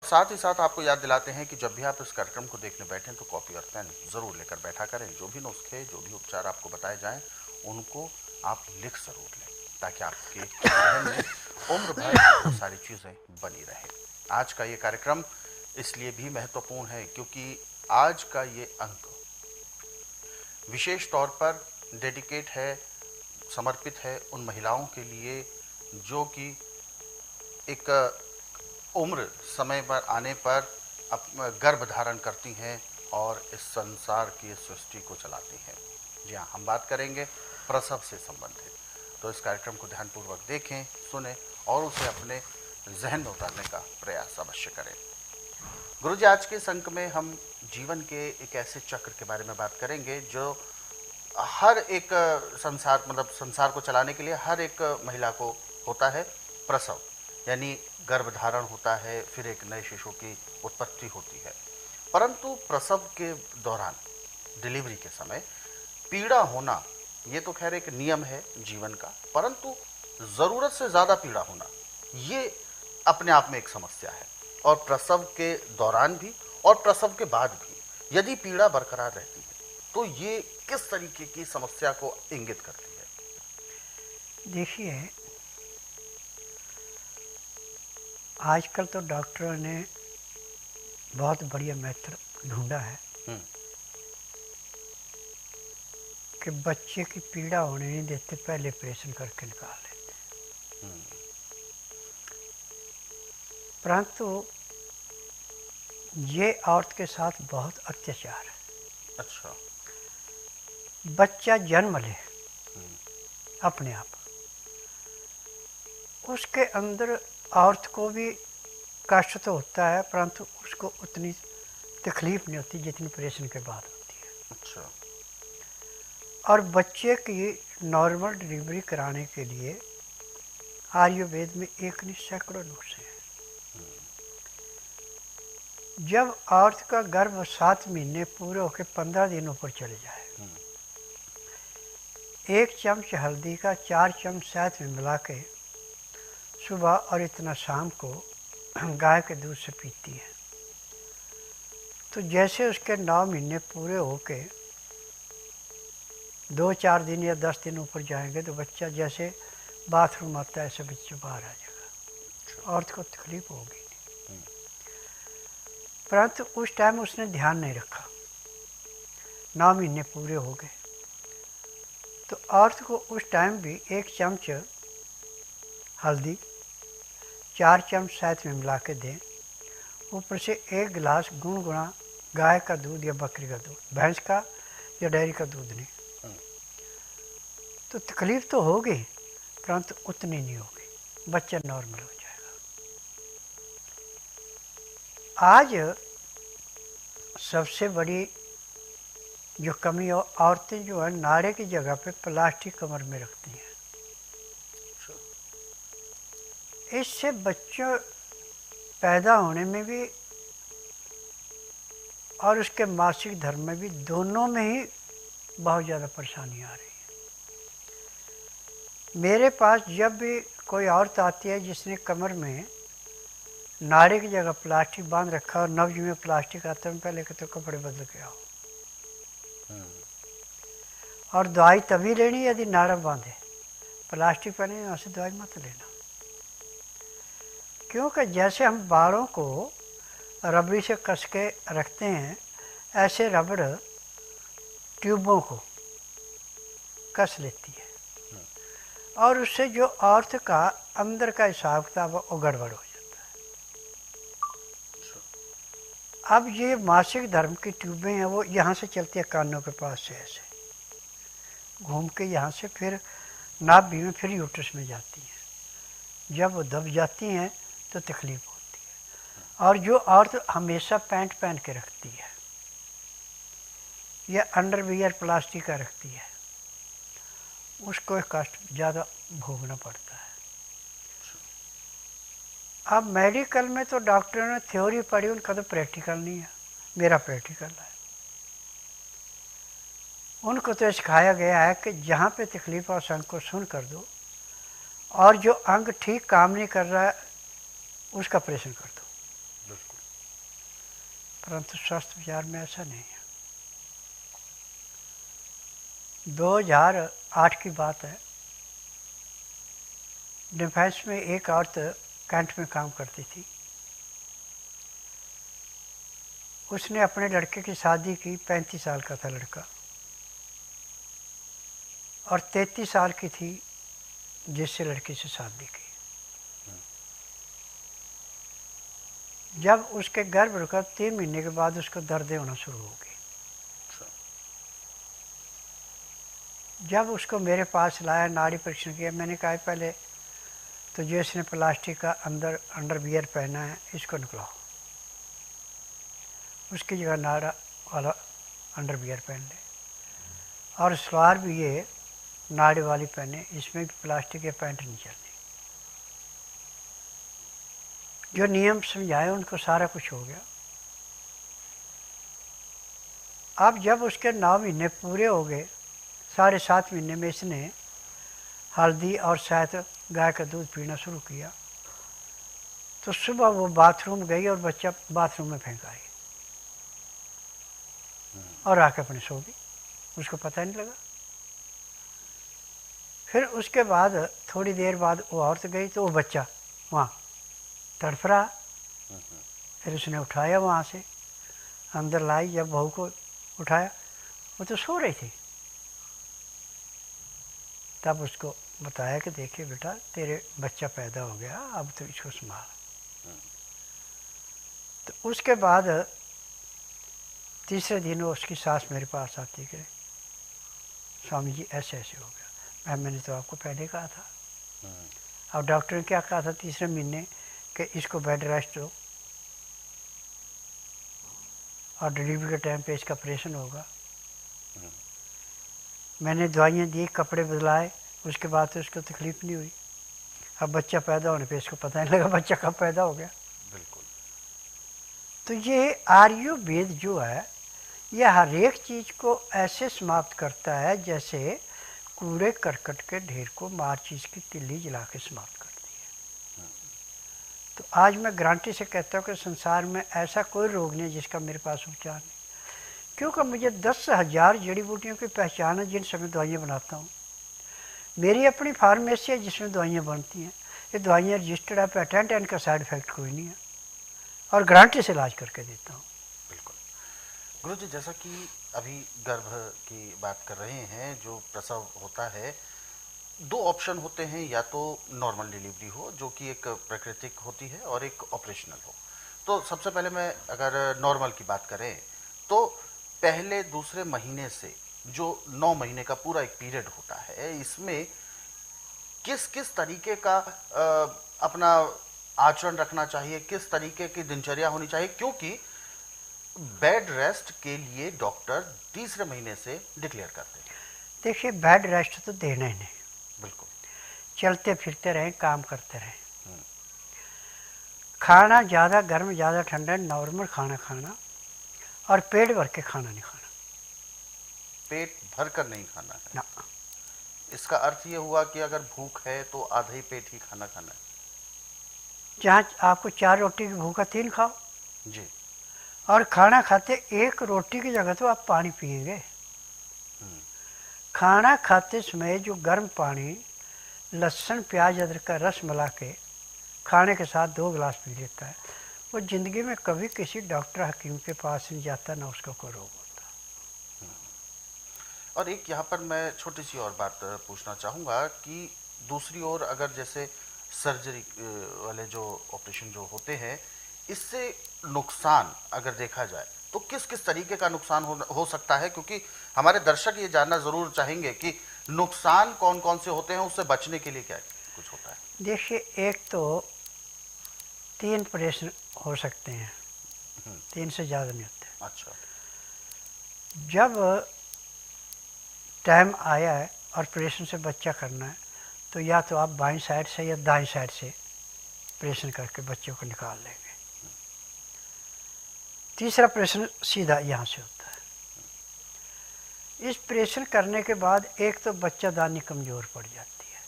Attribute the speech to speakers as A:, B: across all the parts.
A: साथ ही साथ आपको याद दिलाते हैं कि जब भी आप इस कार्यक्रम को देखने बैठें तो कॉपी और पेन ज़रूर लेकर बैठा करें। जो भी नुस्खे, जो भी उपचार आपको बताए जाएं, उनको आप लिख ज़रूर लें, ताकि आपके जहन में उम्र भर वो सारी चीज़ें बनी रहें। आज का ये कार्यक्रम इसलिए भी महत्वपूर्ण है क्योंकि आज का ये अंक विशेष तौर पर डेडिकेट है, समर्पित है उन महिलाओं के लिए जो कि एक उम्र समय पर आने पर गर्भ धारण करती हैं और इस संसार की सृष्टि को चलाती हैं। जी हाँ, हम बात करेंगे प्रसव से संबंधित। तो इस कार्यक्रम को ध्यानपूर्वक देखें, सुने और उसे अपने जहन में उतारने का प्रयास अवश्य करें। गुरुजी, आज के इस अंक में हम जीवन के एक ऐसे चक्र के बारे में बात करेंगे जो हर एक संसार को चलाने के लिए हर एक महिला को होता है। प्रसव यानी गर्भधारण होता है, फिर एक नए शिशु की उत्पत्ति होती है। परंतु प्रसव के दौरान, डिलीवरी के समय पीड़ा होना, ये तो खैर एक नियम है जीवन का, परंतु ज़रूरत से ज़्यादा पीड़ा होना ये अपने आप में एक समस्या है। और प्रसव के दौरान भी और प्रसव के बाद भी यदि पीड़ा बरकरार रहती है तो ये किस तरीके की समस्या को इंगित करती है?
B: देखिए, आजकल तो डॉक्टरों ने बहुत बढ़िया मेथड ढूंढा है कि बच्चे की पीड़ा होने नहीं देते, पहले ऑपरेशन करके निकाल लेते। परंतु ये औरत के साथ बहुत अत्याचार है।
A: अच्छा।
B: बच्चा जन्म ले अपने आप, उसके अंदर औरत को भी कष्ट तो होता है, परंतु उसको उतनी तकलीफ नहीं होती जितनी ऑपरेशन के बाद होती है।
A: अच्छा।
B: और बच्चे की नॉर्मल डिलीवरी कराने के लिए आयुर्वेद में एक नहीं सैकड़ों नुस्खे हैं। जब औरत का गर्भ 7 महीने पूरे होकर 15 दिनों पर चले जाए, 1 चम्मच हल्दी का 4 चम्मच शहद में मिला के सुबह और इतना शाम को गाय के दूध से पीती है, तो जैसे उसके 9 महीने पूरे होके 2-4 दिन या 10 दिन ऊपर जाएंगे तो बच्चा जैसे बाथरूम आता है ऐसे बच्चे बाहर आ जाएगा। औरत को तकलीफ होगी नहीं, परंतु उस टाइम उसने ध्यान नहीं रखा। 9 महीने पूरे हो गए तो औरत को उस टाइम भी 1 चम्मच हल्दी 4 चम्मच शहद में मिला के दें, ऊपर से 1 गिलास गुनगुना गाय का दूध या बकरी का दूध, भैंस का या डेयरी का दूध नहीं। तो तकलीफ तो होगी परंतु उतनी नहीं होगी, बच्चा नॉर्मल हो जाएगा। आज सबसे बड़ी जो कमी, औरतें जो है नाड़े की जगह पे प्लास्टिक कमर में रखती हैं। इससे बच्चों पैदा होने में भी और उसके मासिक धर्म में भी, दोनों में ही बहुत ज़्यादा परेशानी आ रही है। मेरे पास जब भी कोई औरत आती है जिसने कमर में नाड़े की जगह प्लास्टिक बांध रखा और नब्ज में प्लास्टिक आता है, पहले कहते तो कपड़े बदल के आओ। और दवाई तभी लेनी यदि नाड़ा बांधे, प्लास्टिक पहने यहाँ से दवाई मत लेना। क्योंकि जैसे हम बालों को रबड़ी से कस के रखते हैं, ऐसे रबड़ ट्यूबों को कस लेती है और उससे जो औरत का अंदर का हिसाब किताब वो गड़बड़ हो जाता है। अब ये मासिक धर्म की ट्यूबें हैं, वो यहाँ से चलती है कानों के पास से ऐसे घूम के यहाँ से फिर नाभि में फिर यूट्रस में जाती हैं। जब वो दब जाती हैं तो तकलीफ होती है। और जो औरत हमेशा पैंट पहन के रखती है या अंडरवियर प्लास्टिक का रखती है, उसको कष्ट ज़्यादा भोगना पड़ता है। अब मेडिकल में तो डॉक्टरों ने थ्योरी पढ़ी, उनका तो प्रैक्टिकल नहीं है। मेरा प्रैक्टिकल है। उनको तो सिखाया गया है कि जहाँ पे तकलीफ और संग को सुन कर दो, और जो अंग ठीक काम नहीं कर रहा है उसका ऑपरेशन कर दो। परंतु स्वास्थ्य बाजार में ऐसा नहीं है। 2008 की बात है, डिफेंस में एक औरत कैंट में काम करती थी। उसने अपने लड़के की शादी की, 35 साल का था लड़का, और 33 साल की थी जिससे लड़की से शादी की। जब उसके गर्भ रुका 3 महीने के बाद उसको दर्दें होना शुरू हो गई। जब उसको मेरे पास लाया, नाड़ी परीक्षण किया, मैंने कहा पहले तो जो इसने प्लास्टिक का अंदर अंडरवियर पहना है इसको निकलाओ, उसकी जगह नाड़ा वाला अंडरवियर पहन ले, और सलवार भी ये नाड़े वाली पहने, इसमें भी प्लास्टिक या पैंट नहीं चलनी। जो नियम समझाए उनको सारा कुछ हो गया। अब जब उसके 9 महीने पूरे हो गए, 7.5 महीने में इसने हल्दी और शहद गाय का दूध पीना शुरू किया। तो सुबह वो बाथरूम गई और बच्चा बाथरूम में फेंक आई और आके अपने सो गई, उसको पता नहीं लगा। फिर उसके बाद थोड़ी देर बाद वो औरत गई तो वो बच्चा वहाँ तड़फ रहा। फिर उसने उठाया, वहाँ से अंदर लाई, जब बहू को उठाया वो तो सो रही थी। तब उसको बताया कि देखिए बेटा तेरे बच्चा पैदा हो गया, अब तो इसको संभाल। तो उसके बाद तीसरे दिन वो उसकी सास मेरे पास आती कि स्वामी जी ऐसे ऐसे हो गया। मैंने तो आपको पहले कहा था। अब डॉक्टर ने क्या कहा था तीसरे महीने कि इसको बेड रेस्ट हो और डिलीवरी के टाइम पे इसका ऑपरेशन होगा। मैंने दवाइयाँ दी, कपड़े बदलाए, उसके बाद तो उसको तकलीफ नहीं हुई। अब बच्चा पैदा होने पे इसको पता नहीं लगा बच्चा कब पैदा हो गया।
A: बिल्कुल।
B: तो ये आयुर्वेद जो है यह हर एक चीज़ को ऐसे समाप्त करता है जैसे कूड़े करकट के ढेर को माचिस की तिल्ली जला के समाप्त करती है। तो आज मैं गारंटी से कहता हूँ कि संसार में ऐसा कोई रोग नहीं जिसका मेरे पास उपचार नहीं, क्योंकि मुझे 10,000 जड़ी बूटियों की पहचान है जिनसे मैं दवाइयाँ बनाता हूँ। मेरी अपनी फार्मेसी है जिसमें दवाइयाँ बनती हैं। ये दवाइयाँ रजिस्टर्ड है, पेटेंट है, इनका साइड इफेक्ट कोई नहीं है और गारंटी से इलाज करके देता हूँ।
A: बिल्कुल। गुरुजी, जैसा कि अभी गर्भ की बात कर रहे हैं, जो प्रसव होता है, 2 ऑप्शन होते हैं, या तो नॉर्मल डिलीवरी हो जो कि एक प्राकृतिक होती है और एक ऑपरेशनल हो। तो सबसे पहले मैं अगर नॉर्मल की बात करें तो पहले दूसरे महीने से जो 9 महीने का पूरा एक पीरियड होता है, इसमें किस किस तरीके का अपना आचरण रखना चाहिए, किस तरीके की दिनचर्या होनी चाहिए, क्योंकि बेड रेस्ट के लिए डॉक्टर तीसरे महीने से डिक्लेयर करते हैं।
B: देखिए बेड रेस्ट तो देना ही नहीं,
A: बिल्कुल।
B: चलते फिरते रहें, काम करते रहें। खाना ज़्यादा गर्म ज़्यादा ठंडा नॉर्मल खाना खाना, और पेट भर के खाना नहीं खाना।
A: पेट भर कर नहीं खाना है
B: ना।
A: इसका अर्थ ये हुआ कि अगर भूख है तो आधा ही पेट ही खाना खाना है।
B: जहाँ आपको 4 रोटी की भूख है 3 खाओ
A: जी।
B: और खाना खाते 1 रोटी की जगह तो आप पानी पिएंगे। खाना खाते समय जो गर्म पानी लहसुन प्याज अदरक का रस मिला के खाने के साथ 2 गिलास पी लेता है, वो ज़िंदगी में कभी किसी डॉक्टर हकीम के पास नहीं जाता, ना उसको कोई रोग होता।
A: और एक यहाँ पर मैं छोटी सी और बात पूछना चाहूँगा कि दूसरी ओर अगर जैसे सर्जरी वाले जो ऑपरेशन जो होते हैं, इससे नुकसान अगर देखा जाए तो किस किस तरीके का नुकसान हो सकता है, क्योंकि हमारे दर्शक ये जानना ज़रूर चाहेंगे कि नुकसान कौन कौन से होते हैं, उससे बचने के लिए क्या कुछ होता है।
B: देखिए एक तो 3 ऑपरेशन हो सकते हैं, 3 से ज़्यादा नहीं होते।
A: अच्छा।
B: जब टाइम आया है और ऑपरेशन से बच्चा करना है तो या तो आप बाईं साइड से या दाईं साइड से ऑपरेशन करके बच्चे को निकाल लेंगे। तीसरा ऑपरेशन सीधा यहाँ से होता है। इस ऑपरेशन करने के बाद एक तो बच्चादानी कमज़ोर पड़ जाती है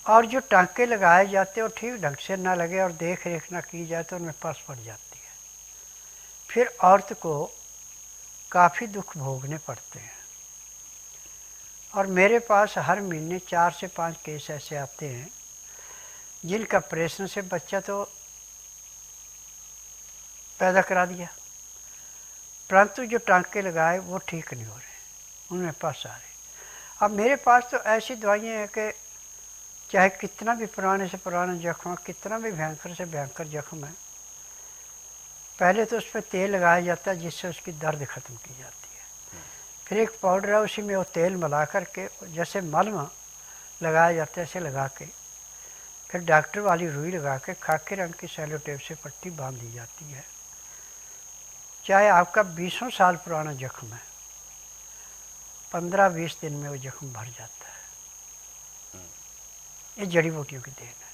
B: और जो टांके लगाए जाते हैं वो ठीक ढंग से ना लगे और देख रेख ना की जाए तो उनमें पस पड़ जाती है। फिर औरत को काफ़ी दुख भोगने पड़ते हैं। और मेरे पास हर महीने 4 से 5 केस ऐसे आते हैं जिनका ऑपरेशन से बच्चा तो पैदा करा दिया, परंतु जो टांके लगाए वो ठीक नहीं हो रहे, उनमें पास आ रहे। अब मेरे पास तो ऐसी दवाइयाँ हैं कि चाहे कितना भी पुराने से पुराना जख्म, कितना भी भयंकर से भयंकर जख्म है, पहले तो उस पर तेल लगाया जाता है जिससे उसकी दर्द ख़त्म की जाती है। फिर एक पाउडर है, उसी में वो तेल मिला करके जैसे मलमा लगाया जाता है ऐसे लगा के, फिर डॉक्टर वाली रुई लगा के खाकी रंग की सेलो टेप से पट्टी बांध दी जाती है। चाहे आपका 20 साल पुराना जख्म है, 15-20 दिन में वो जख्म भर जाता है। ये जड़ी बूटियों की देन है।